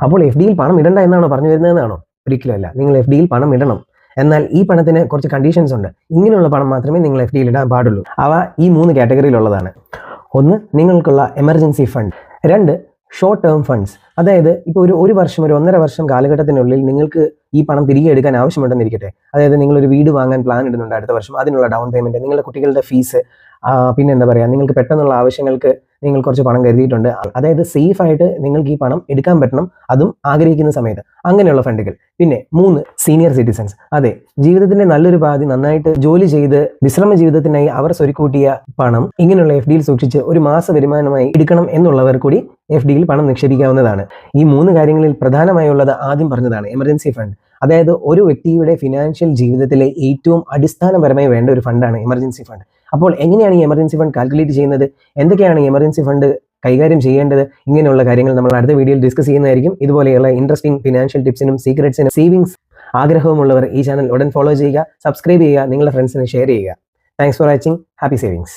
അപ്പോൾ എഫ് ഡിയിൽ പണം ഇടണ്ട എന്നാണോ പറഞ്ഞു വരുന്നതെന്നാണോ? ഒരിക്കലുമല്ല. നിങ്ങൾ എഫ് ഡിയിൽ പണം ഇടണം. എന്നാൽ ഈ പണത്തിന് കുറച്ച് കണ്ടീഷൻസ് ഉണ്ട്. ഇങ്ങനെയുള്ള പണം മാത്രമേ നിങ്ങൾ എഫ് ഡിയിൽ ഇടാൻ പാടുള്ളൂ. അവ ഈ 3 കാറ്റഗറിയിലുള്ളതാണ്. 1, നിങ്ങൾക്കുള്ള emergency fund. 2, short term funds. അതായത് ഇപ്പോൾ ഒരു വർഷം, ഒരു 1.5 വർഷം കാലഘട്ടത്തിനുള്ളിൽ നിങ്ങൾക്ക് ഈ പണം തിരികെ എടുക്കാൻ ആവശ്യമുണ്ടെന്നിരിക്കട്ടെ. അതായത് നിങ്ങളൊരു വീട് വാങ്ങാൻ പ്ലാൻ ഇടുന്നുണ്ട് അടുത്ത വർഷം, അതിനുള്ള ഡൗൺ പേയ്മെൻറ്റ്, നിങ്ങളുടെ കുട്ടികളുടെ ഫീസ്, പിന്നെ എന്താ പറയുക, നിങ്ങൾക്ക് പെട്ടെന്നുള്ള ആവശ്യങ്ങൾക്ക് നിങ്ങൾ കുറച്ച് പണം കരുതിയിട്ടുണ്ട്. അതായത് സേഫ് ആയിട്ട് നിങ്ങൾക്ക് ഈ പണം എടുക്കാൻ പറ്റണം, അതും ആഗ്രഹിക്കുന്ന സമയത്ത്. അങ്ങനെയുള്ള ഫണ്ടുകൾ. പിന്നെ 3, സീനിയർ സിറ്റിസൺസ്. അതെ, ജീവിതത്തിന്റെ നല്ലൊരു പാതി നന്നായിട്ട് ജോലി ചെയ്ത് വിശ്രമ ജീവിതത്തിനായി അവർ സ്വരുക്കൂട്ടിയ പണം ഇങ്ങനെയുള്ള എഫ് ഡിയിൽ സൂക്ഷിച്ച് ഒരു മാസ വരുമാനമായി എടുക്കണം എന്നുള്ളവർ കൂടി എഫ് ഡിയിൽ പണം നിക്ഷേപിക്കാവുന്നതാണ്. ഈ 3 കാര്യങ്ങളിൽ പ്രധാനമായുള്ളത് ആദ്യം പറഞ്ഞതാണ്, എമർജൻസി ഫണ്ട്. അതായത് ഒരു വ്യക്തിയുടെ ഫിനാൻഷ്യൽ ജീവിതത്തിലെ ഏറ്റവും അടിസ്ഥാനപരമായി വേണ്ട ഒരു ഫണ്ടാണ് എമർജൻസി ഫണ്ട്. അപ്പോൾ എങ്ങനെയാണ് ഈ എമർജൻസി ഫണ്ട് കാൽക്കുലേറ്റ് ചെയ്യുന്നത്? എന്തൊക്കെയാണ് എമർജൻസി ഫണ്ട് കൈകാര്യം ചെയ്യേണ്ടത്? ഇങ്ങനെയുള്ള കാര്യങ്ങൾ നമ്മൾ അടുത്ത വീഡിയോയിൽ ഡിസ്കസ് ചെയ്യുന്നതായിരിക്കും. ഇതുപോലെയുള്ള ഇൻട്രസ്റ്റിംഗ് ഫിനാൻഷ്യൽ ടിപ്സിനും സീക്രറ്റ്സിനും സേവിങ്സ് ആഗ്രഹമുള്ളവർ ഈ ചാനൽ ഉടൻ ഫോളോ ചെയ്യുക, സബ്സ്ക്രൈബ് ചെയ്യുക, നിങ്ങളുടെ ഫ്രണ്ട്സിന് ഷെയർ ചെയ്യുക. Thanks for watching. Happy savings.